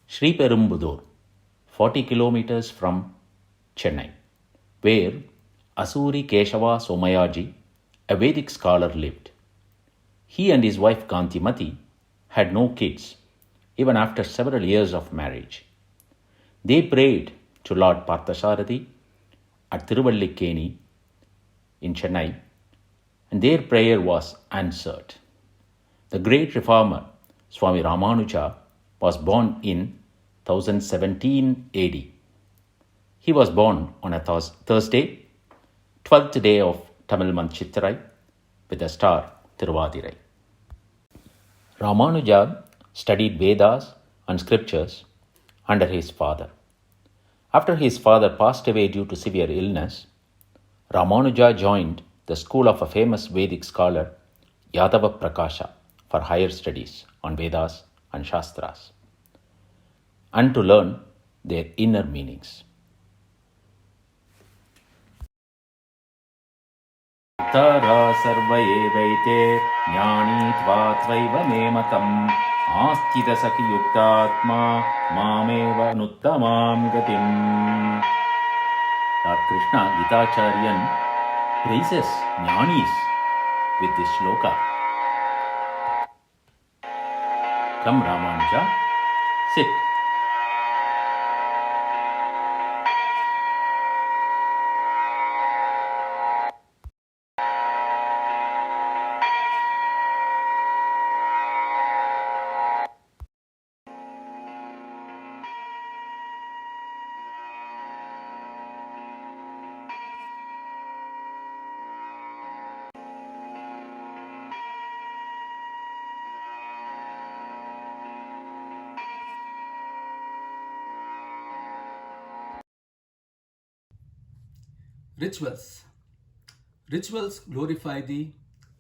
Sriperumbudur, 40 kilometers from Chennai, where Asuri Keshava Somayaji, a Vedic scholar, lived. He and his wife Kantimati had no kids, even after several years of marriage. They prayed to Lord Parthasarathi at Thiruvallikeni in Chennai, and their prayer was answered. The great reformer Swami Ramanuja was born in 1017 AD. He was born on a Thursday, 12th day of Tamil month Chittirai, with the star Thiruvaadirai. Ramanuja studied Vedas and scriptures under his father. After his father passed away due to severe illness, Ramanuja joined the school of a famous Vedic scholar, Yadava Prakasha, for higher studies on Vedas and Shastras, and to learn their inner meanings. Tara sarva evaite jnani tvatvaiva me matam astita saki yuktatma mameva nuttamam gatim. Lord Krishna Gitacharyan praises jnanis with this shloka. Come Ramanuja, sit. Rituals. Rituals glorify the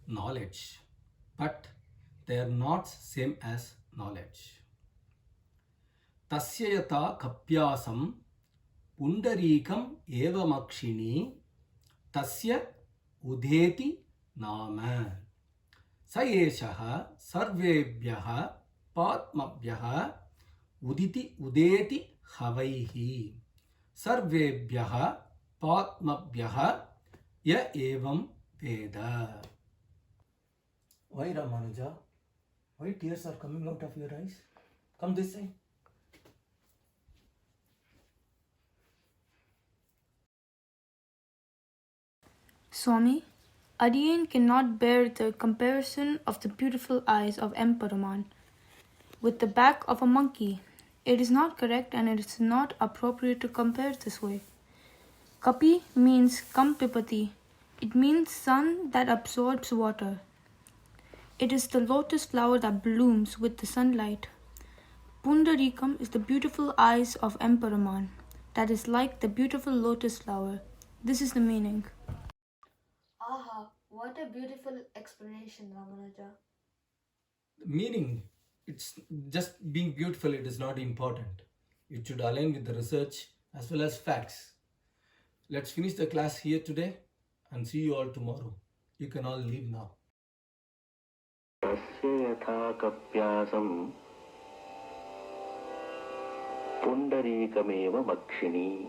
knowledge, but they are not same as knowledge. Tasya yata kapyasam pundarikam evamakshini tasya udheti nama sayeshaha sarvebhyaha patmabhyaha udeti havaihi sarvebhyaha patmabhyaha ya evam veda. Why Ramanuja? Why tears are coming out of your eyes? Come this side. Swami, Adiyan cannot bear the comparison of the beautiful eyes of Emperuman with the back of a monkey. It is not correct and it is not appropriate to compare this way. Kapi means Kampipati. It means sun that absorbs water. It is the lotus flower that blooms with the sunlight. Pundarikam is the beautiful eyes of Emperuman, that is like the beautiful lotus flower. This is the meaning. Aha, what a beautiful explanation, Ramanuja. The meaning, it's just being beautiful, it is not important. It should align with the research as well as facts. Let's finish the class here today and see you all tomorrow. You can all leave now. Pundarikam makshini.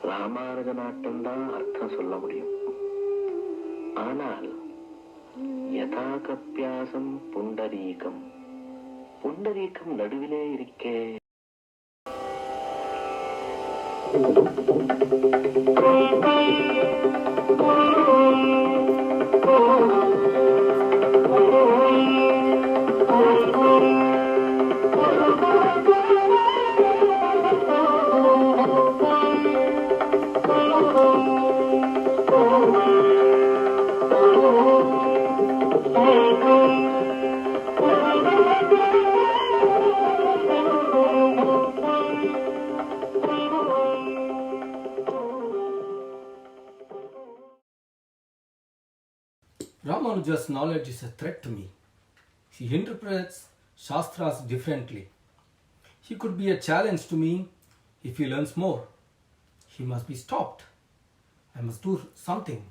Ramanuja நாட்டம்தான் அர்த்தம் சொல்ல முடியும். ஆனால் யதாகப்பியாசம் புண்டரீகம், புண்டரீகம் நடுவிலே இருக்கே. Ramanuja's knowledge is a threat to me. He interprets Shastras differently. He could be a challenge to me if he learns more. He must be stopped. I must do something.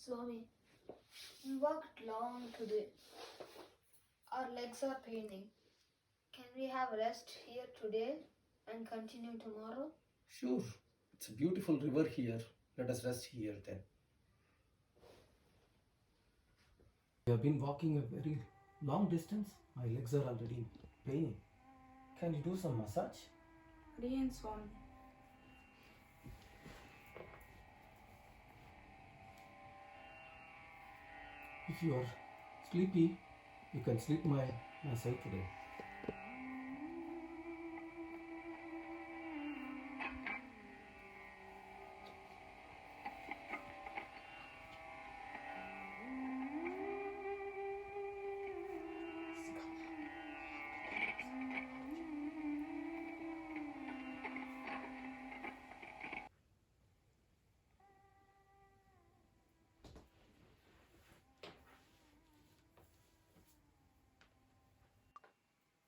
Swami, we worked long today. Our legs are paining. Can we have rest here today and continue tomorrow? Sure. It's a beautiful river here. Let us rest here then. We have been walking a very long distance. My legs are already paining. Can you do some massage? Adiyan, Swami. If you are sleepy, you can sleep my side today.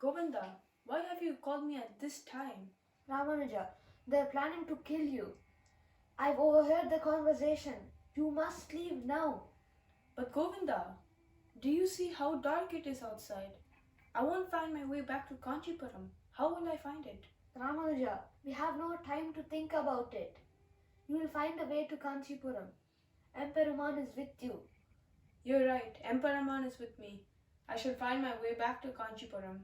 Govinda, why have you called me at this time? Ramanuja, they're planning to kill you. I've overheard the conversation. You must leave now. But Govinda, do you see how dark it is outside? I won't find my way back to Kanchipuram. How will I find it? Ramanuja, we have no time to think about it. You will find a way to Kanchipuram. Emperuman is with you. You're right, Emperorman is with me. I shall find my way back to Kanchipuram.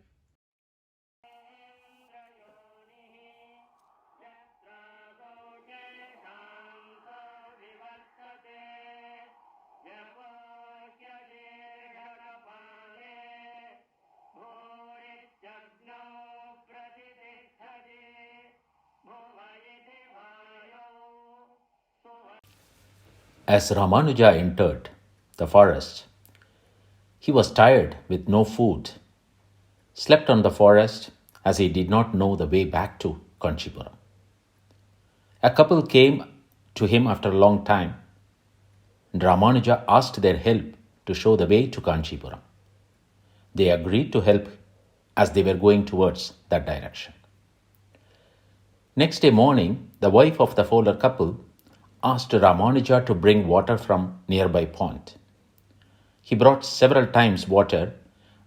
As Ramanuja entered the forest, he was tired with no food, slept on the forest as he did not know the way back to Kanchipuram. A couple came to him after a long time, and Ramanuja asked their help to show the way to Kanchipuram. They agreed to help as they were going towards that direction. Next day morning, the wife of the Fowler couple asked Ramanuja to bring water from nearby pond. He brought several times water,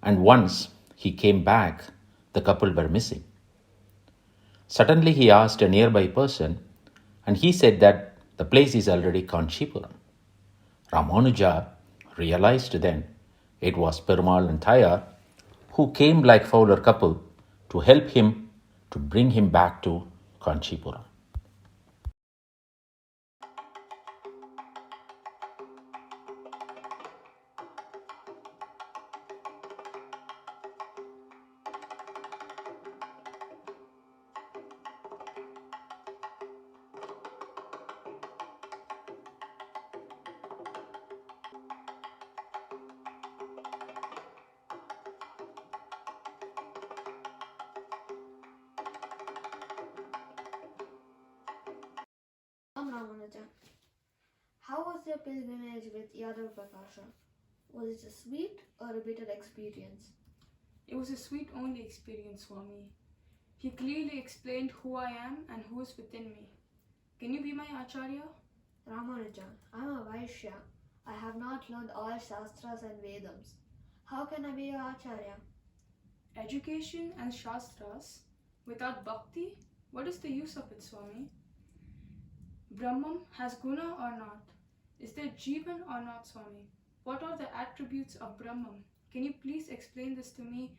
and once he came back, the couple were missing. Suddenly he asked a nearby person, and he said that the place is already Kanchipuram. Ramanuja realized then it was Perumal and Thayar who came like Fowler couple to help him to bring him back to Kanchipuram. Ramanuja, how was your pilgrimage with Yadav Prakasha? Was it a sweet or a bitter experience? It was a sweet only experience for me. He clearly explained who I am and who is within me. Can you be my Acharya? Ramanuja, I am a Vaishya. I have not learned all Shastras and Vedams. How can I be your Acharya? Education and Shastras without bhakti? What is the use of it, Swami? Brahman has guna or not? Is there Jivan or not, Swami? What are the attributes of Brahman? Can you please explain this to me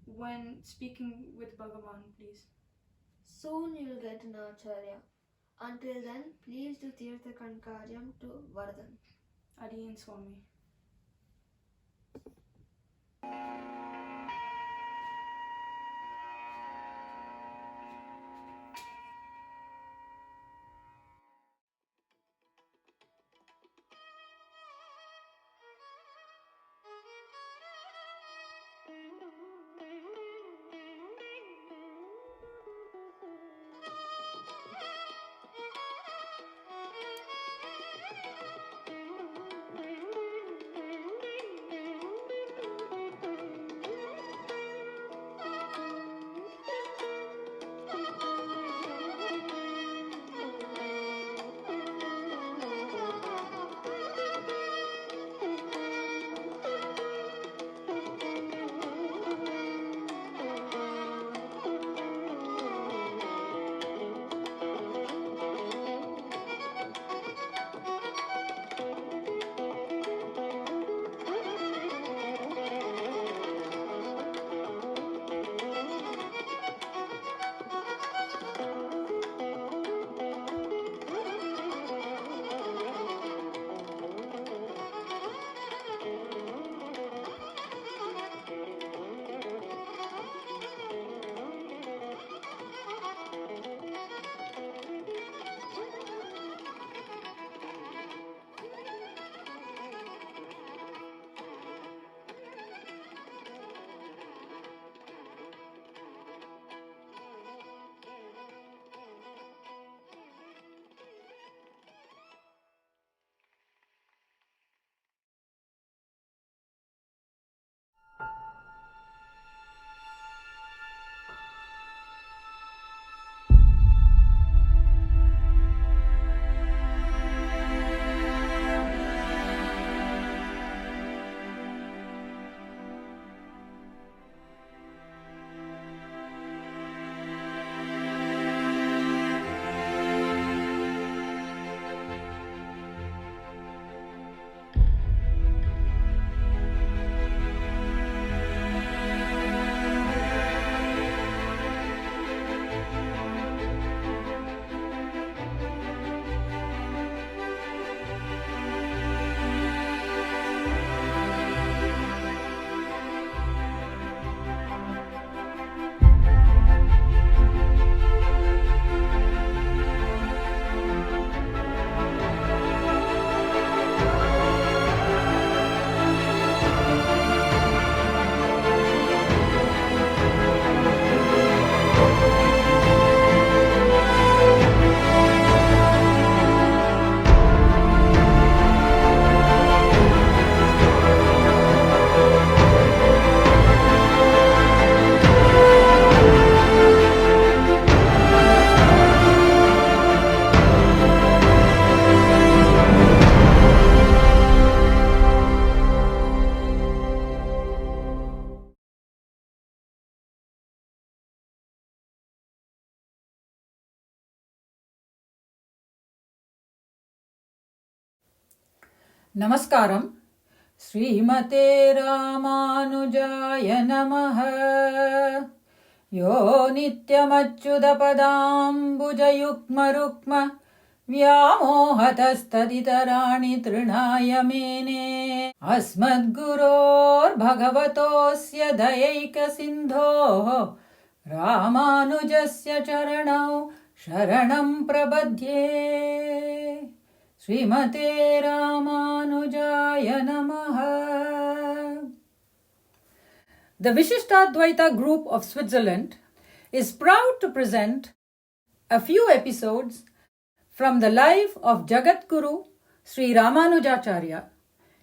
when speaking with Bhagavan, please? Soon you will get an Acharya. Until then, please do Tirtha Kankaryam to Vardhan. Adiyan, Swami. नमस्कारम श्रीमते रामानुजाय नमः यो नित्यमच्युतपदाम्बुजयुग्मरुक्म व्यामोहतस्तदितराणि तृणाय मेने अस्मद्गुरोर्भगवतोऽस्य दयैकसिन्धोः रामानुजस्य चरणौ शरणं प्रपद्ये श्रीमते रामानुजाय नमः. The Vishishtadvaita group of Switzerland is proud to present a few episodes from the life of Jagadguru Sri Ramanujacharya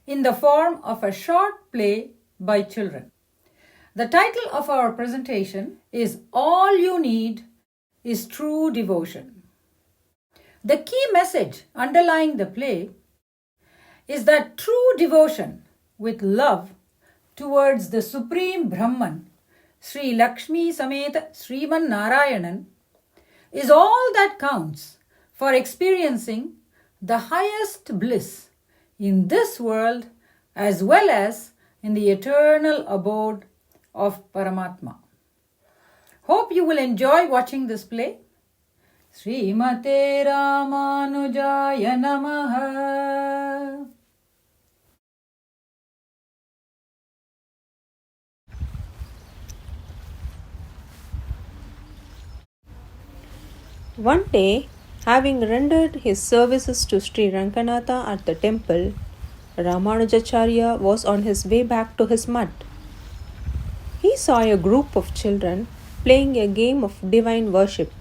in the form of a short play by children. The title of our presentation is All You Need is True Devotion. The key message underlying the play is that true devotion with love towards the Supreme Brahman, Sri Lakshmi Sameta Sriman Narayanan, is all that counts for experiencing the highest bliss in this world as well as in the eternal abode of Paramatma. Hope you will enjoy watching this play. Srimate Ramanujaya Namaha. One day, having rendered his services to Sri Ranganatha at the temple, Ramanujacharya was on his way back to his mutt. He saw a group of children playing a game of divine worship.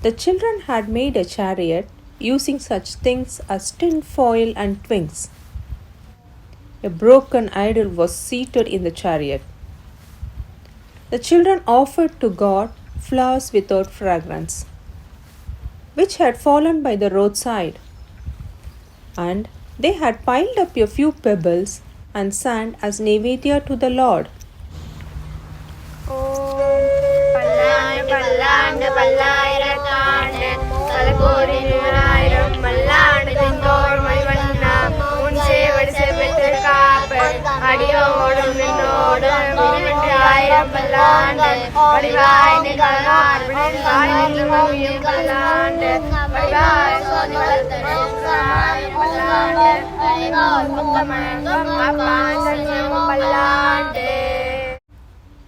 The children had made a chariot using such things as tin foil and twigs. A broken idol was seated in the chariot. The children offered to God flowers without fragrance, which had fallen by the roadside, and they had piled up a few pebbles and sand as Nevedya to the Lord.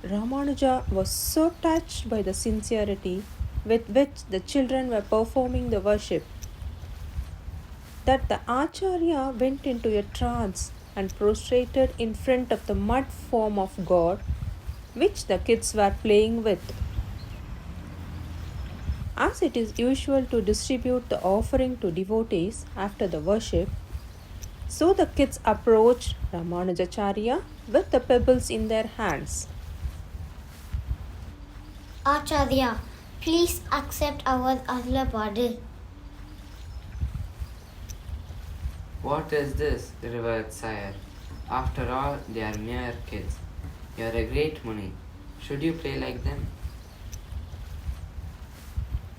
Ramanuja was so touched by the sincerity with which the children were performing the worship that the Acharya went into a trance and prostrated in front of the mud form of God which the kids were playing with. As it is usual to distribute the offering to devotees after the worship, so the kids approached Ramanujacharya with the pebbles in their hands. Acharya, please accept our Adla. What is this, revered sire? After all, they are mere kids. You are a great Muni. Should you play like them?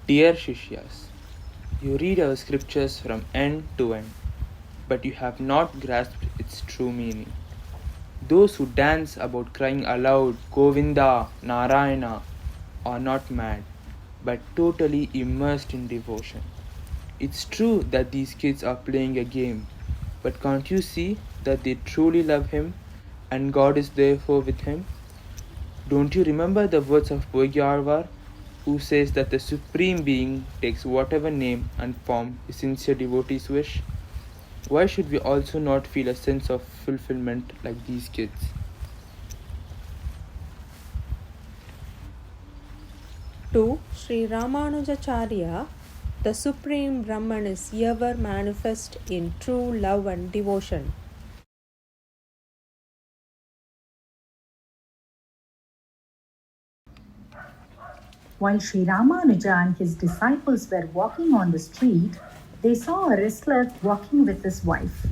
Dear Shishyas, you read our scriptures from end to end, but you have not grasped its true meaning. Those who dance about crying aloud, Govinda, Narayana, are not mad, but totally immersed in devotion. It's true that these kids are playing a game, but can't you see that they truly love him and God is therefore with him? Don't you remember the words of Bogyarvar, who says that the Supreme Being takes whatever name and form his sincere devotees wish? Why should we also not feel a sense of fulfillment like these kids? To Sri Ramanujacharya, the Supreme Brahman is ever manifest in true love and devotion. While Sri Ramanuja and his disciples were walking on the street, they saw a wrestler walking with his wife.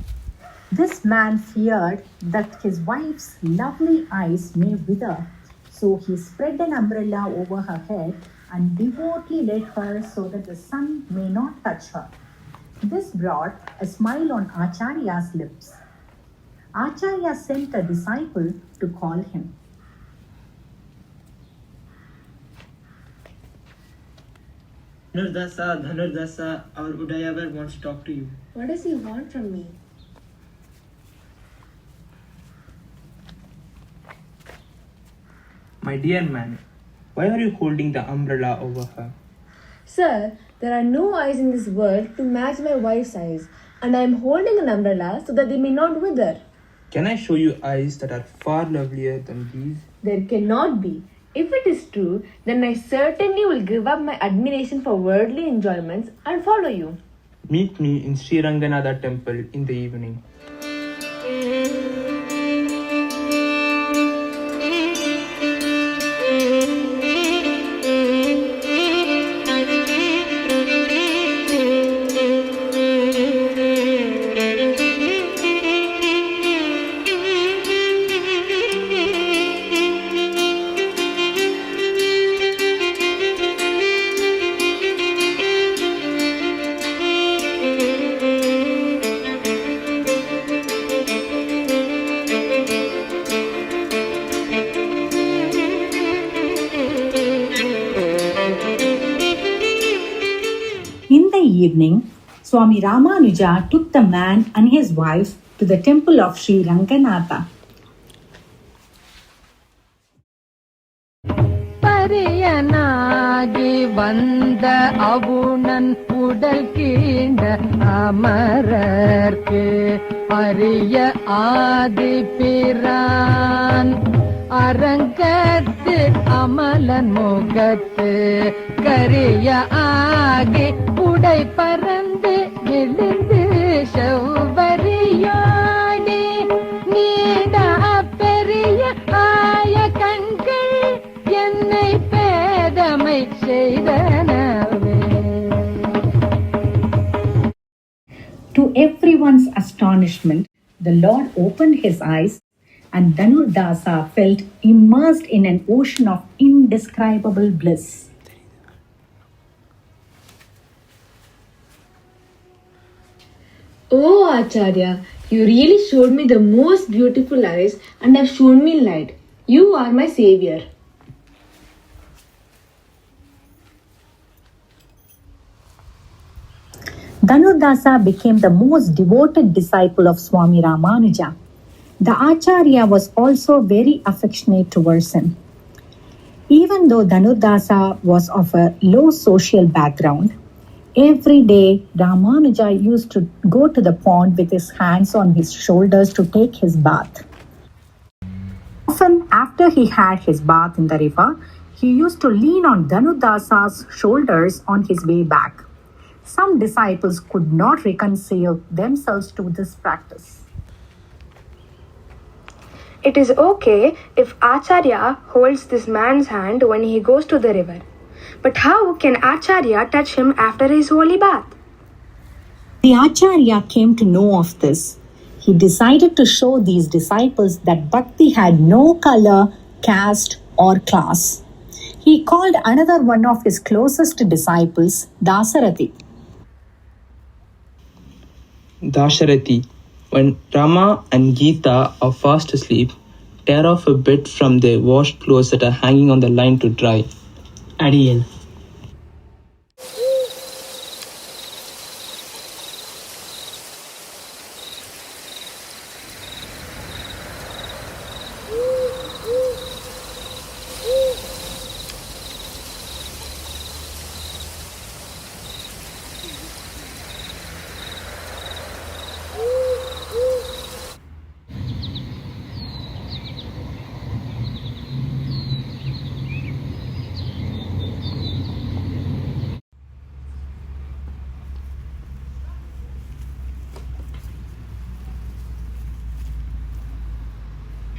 This man feared that his wife's lovely eyes may wither, so he spread an umbrella over her head and devotedly led her so that the sun may not touch her. This brought a smile on Acharya's lips. Acharya sent a disciple to call him. Dhanurdasa, our Udayavar wants to talk to you. What does he want from me? My dear man, why are you holding the umbrella over her? Sir, there are no eyes in this world to match my wife's eyes, and I am holding an umbrella so that they may not wither. Can I show you eyes that are far lovelier than these? There cannot be. If it is true, then I certainly will give up my admiration for worldly enjoyments and follow you. Meet me in Sri Ranganatha temple in the evening. In the evening, Swami Ramanuja took the man and his wife to the temple of Sri Ranganatha. பரியனாகி வந்த அவுணன் உடல் கீண்ட அமரர்க்கு அரிய ஆதி பிரான் அரங்கத்து அமலன் முகத்து கரிய ஆகி உடை பறந்து விழுந்து செவ்வரியாடி நீட பெரிய ஆய கண்கள் என்னை பேதமை செய்தனவே. To everyone's astonishment, the Lord opened his eyes, and Dhanurdasa felt immersed in an ocean of indescribable bliss. Oh, Acharya, you really showed me the most beautiful eyes and have shown me light. You are my savior. Dhanurdasa became the most devoted disciple of Swami Ramanuja. The Acharya was also very affectionate towards him. Even though Dhanurdasa was of a low social background, every day Ramanuja used to go to the pond with his hands on his shoulders to take his bath. Often after he had his bath in the river, he used to lean on Dhanurdasa's shoulders on his way back. Some disciples could not reconcile themselves to this practice. It is okay if Acharya holds this man's hand when he goes to the river. But how can Acharya touch him after his holy bath? The Acharya came to know of this. He decided to show these disciples that bhakti had no color, caste, or class. He called another one of his closest disciples, Dasarathi. Dasarathi, when Rama and Geeta are fast asleep, tear off a bit from their washed clothes that are hanging on the line to dry. Adiyan.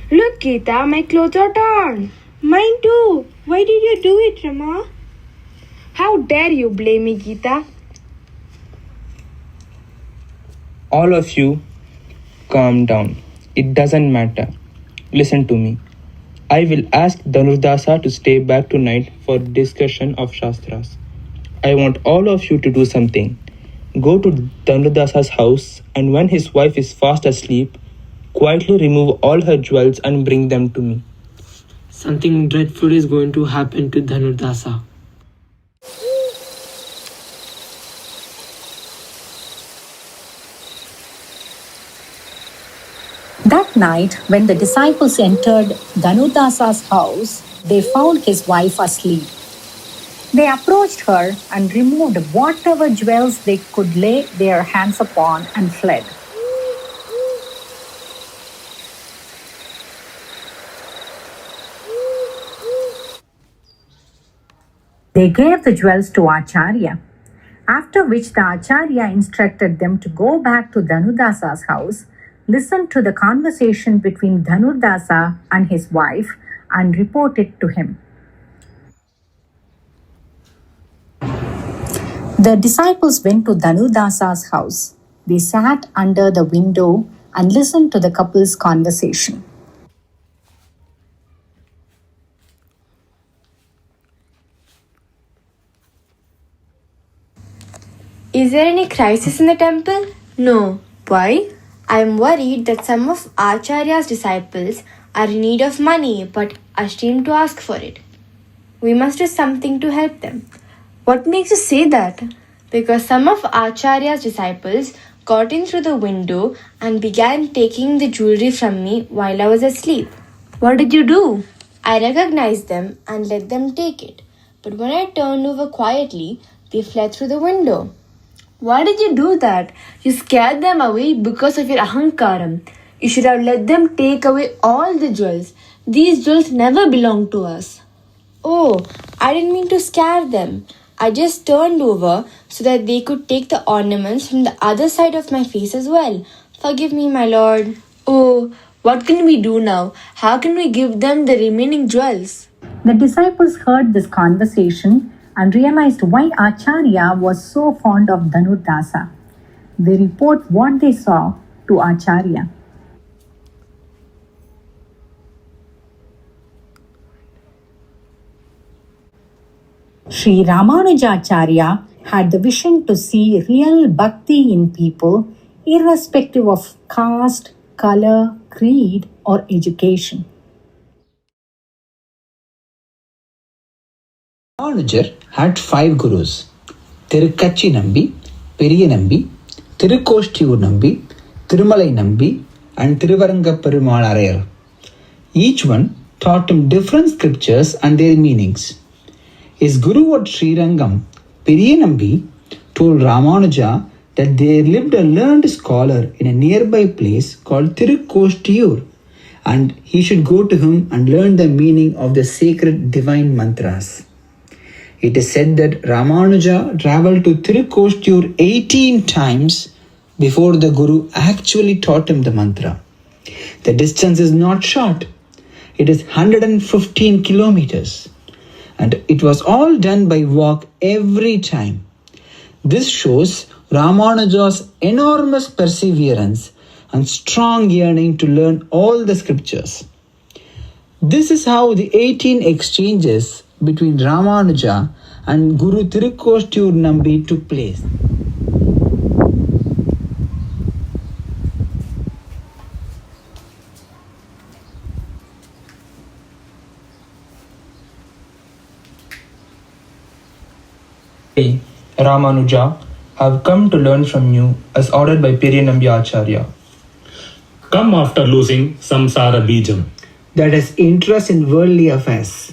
Look, Geeta, my clothes are torn. Mine too. Why did you do it, Rama? How dare you blame me, Geeta? All of you, calm down. It doesn't matter. Listen to me. I will ask Dhanurdasa to stay back tonight for discussion of Shastras. I want all of you to do something. go to Dhanudasa's house, and when his wife is fast asleep, quietly remove all her jewels and bring them to me. Something dreadful is going to happen to Dhanurdasa. That night, when the disciples entered Dhanudasa's house, they found his wife asleep. They approached her and removed whatever jewels they could lay their hands upon and fled. They gave the jewels to Acharya, after which the Acharya instructed them to go back to Dhanudasa's house, listen to the conversation between Dhanurdasa and his wife, and report it to him. The disciples went to Dhanudasa's house. They sat under the window and listened to the couple's conversation. Is there any crisis in the temple? No. Why? I am worried that some of Acharya's disciples are in need of money but ashamed to ask for it. We must do something to help them. What makes you say that? Because some of Acharya's disciples got in through the window and began taking the jewelry from me while I was asleep. What did you do? I recognized them and let them take it. But when I turned over quietly, they fled through the window. Why did you do that? You scared them away because of your ahankaram. You should have let them take away all the jewels. These jewels never belong to us. Oh, I didn't mean to scare them. I just turned over so that they could take the ornaments from the other side of my face as well. Forgive me, my lord. Oh, what can we do now? How can we give them the remaining jewels? The disciples heard this conversation and realized why Acharya was so fond of Dhanurdasa. They report what they saw to Acharya. Sri Ramanujacharya had the vision to see real bhakti in people, irrespective of caste, color, creed, or education. Ramanuja had 5 gurus: Thirukachi Nambi, Periya Nambi, Thirukoshtiur Nambi, Thirumalai Nambi, and Thiruvaranga Perumal Arayar. Each one taught him different scriptures and their meanings. His guru at Srirangam, Periya Nambi, told Ramanuja that there lived a learned scholar in a nearby place called Thirukoshtiur, and he should go to him and learn the meaning of the sacred divine mantras. It is said that Ramanuja travelled to Thirukoshtiur 18 times before the Guru actually taught him the mantra. The distance is not short. It is 115 kilometers. And it was all done by walk every time. This shows Ramanuja's enormous perseverance and strong yearning to learn all the scriptures. This is how the 18 exchanges between Ramanuja and Guru Thirukoshtiur Nambi took place. I, Ramanuja, have come to learn from you as ordered by Periya Nambi Acharya. Come after losing samsara bijam. That is interest in worldly affairs.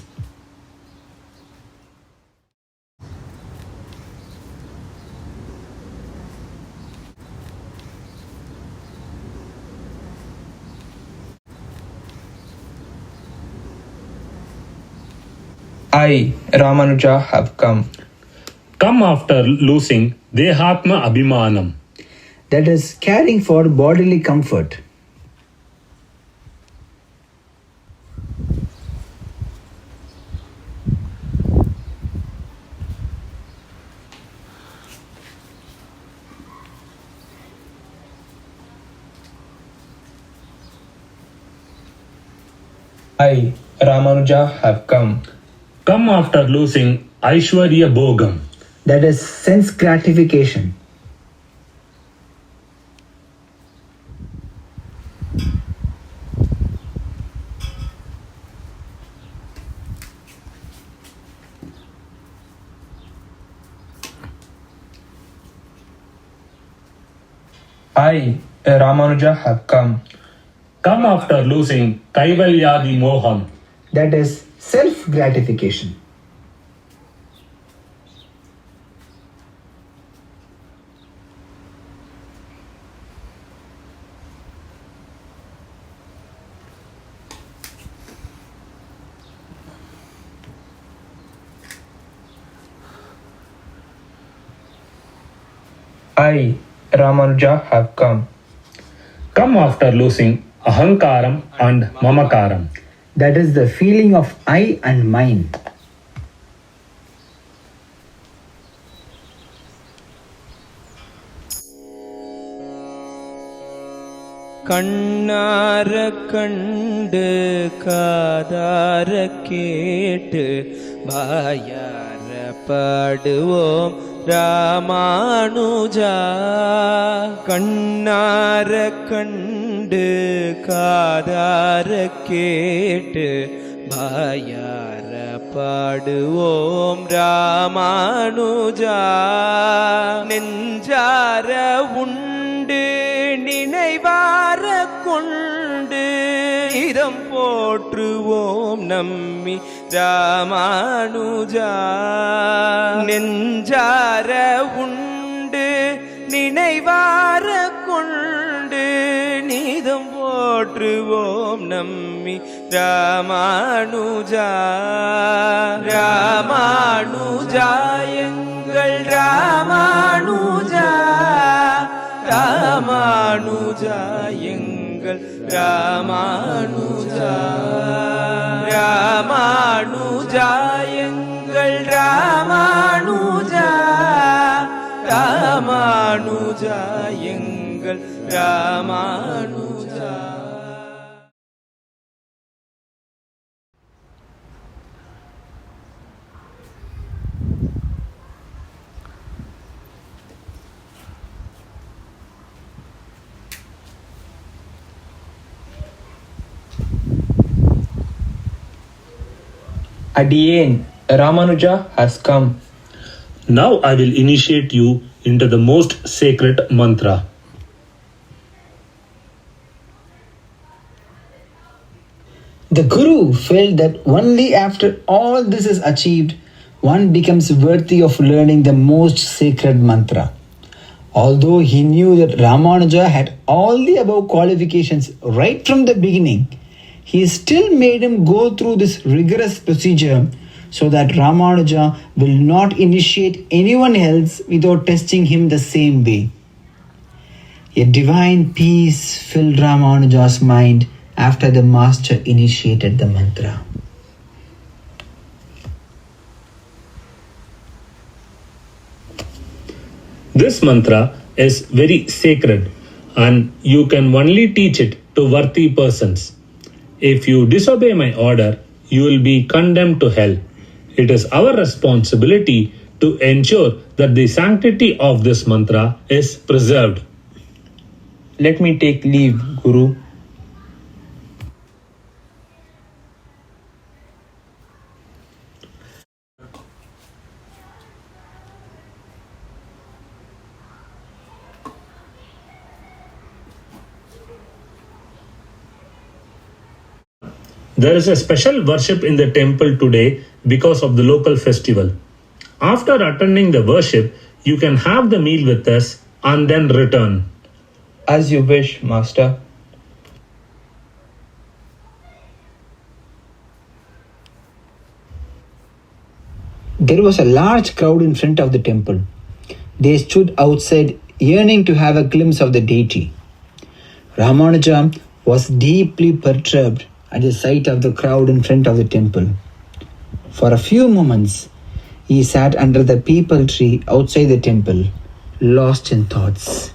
I, Ramanuja, have come. Come after losing dehatma abhimanam. That is caring for bodily comfort. I, Ramanuja, have come. Come after losing Aishwarya Bhogam. That is sense gratification. I, Ramanuja, have come. Come after losing Kaivalyadi Moham. That is self gratification. I, Ramanuja, have come. Come after losing Ahankaram and Mamakaram. That is the feeling of I and mine. கண்ணார கண்டு காதார கேட்டு வாயார பாடுவோம் ராமானுஜா. கண்ணார கண்டு காதார கேட்டு வாயார பாடுவோம் ராமானுஜா. நெஞ்சார உண்டு நினைவார கொண்டு இதம் போற்றுவோம் நம்மி ராமானுஜா. நெஞ்சார உண்டு நினைவார கொண்டு நீதம் போற்றுவோம் நம்மி ராமானுஜா. ராமானுஜா எங்கள் ராமானுஜா. ராமானுஜா எங்கள் ராமானுஜா. ராமானுஜா எங்கள் ராமானுஜா. ராமானுஜா எங்கள் Ramanuja. Adiyen, Ramanuja has come. Now I will initiate you into the most sacred mantra. The Guru felt that only after all this is achieved, one becomes worthy of learning the most sacred mantra. Although he knew that Ramanuja had all the above qualifications right from the beginning, he still made him go through this rigorous procedure so that Ramanuja will not initiate anyone else without testing him the same way. A divine peace filled Ramanuja's mind after the master initiated the mantra. This mantra is very sacred and you can only teach it to worthy persons. If you disobey my order, you will be condemned to hell. It is our responsibility to ensure that the sanctity of this mantra is preserved. Let me take leave, Guru. There is a special worship in the temple today because of the local festival. After attending the worship, you can have the meal with us and then return. As you wish, Master. There was a large crowd in front of the temple. They stood outside, yearning to have a glimpse of the deity. Ramanuja was deeply perturbed at the sight of the crowd in front of the temple. For a few moments, he sat under the peepal tree outside the temple, lost in thoughts.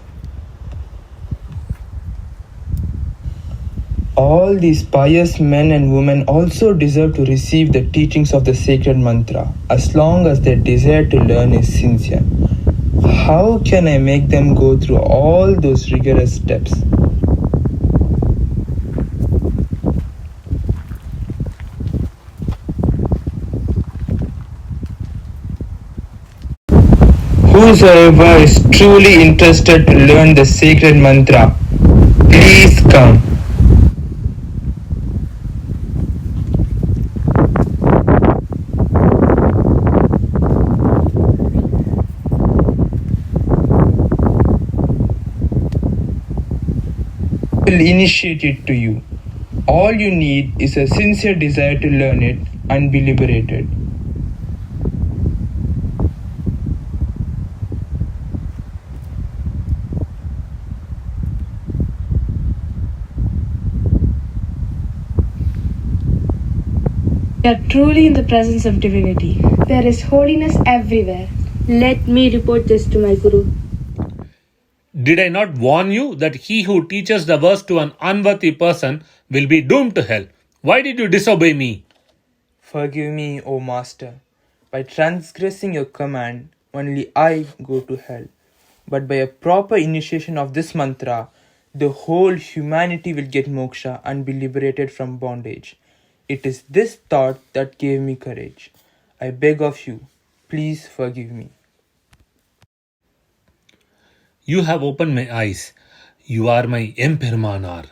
All these pious men and women also deserve to receive the teachings of the sacred mantra, as long as their desire to learn is sincere. How can I make them go through all those rigorous steps? Whosoever is truly interested to learn the sacred mantra, please come. I will initiate it to you. All you need is a sincere desire to learn it and be liberated. We are truly in the presence of divinity. There is holiness everywhere. Let me report this to my Guru. Did I not warn you that he who teaches the verse to an unworthy person will be doomed to hell? Why did you disobey me? Forgive me, O Master. By transgressing your command, only I go to hell. But by a proper initiation of this mantra, the whole humanity will get moksha and be liberated from bondage. It is this thought that gave me courage. I beg of you, please forgive me. You have opened my eyes. You are my Empirmanar.